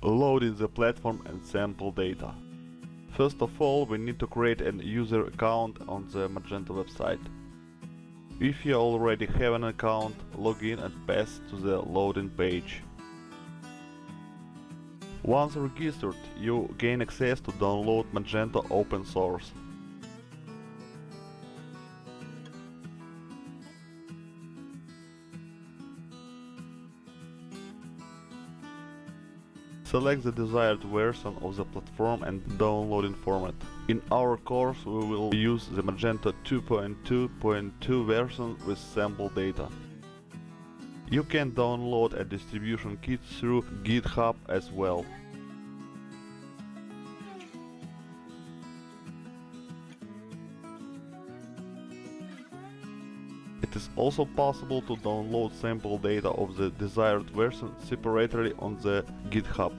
Loading the platform and sample data. First of all, we need to create a user account on the Magento website. If you already have an account, log in and pass to the loading page. Once registered, you gain access to download Magento open source. Select the desired version of the platform and downloading format. In our course, we will use the Magento 2.2.2 version with sample data. You can download a distribution kit through GitHub as well. It is also possible to download sample data of the desired version separately on the GitHub.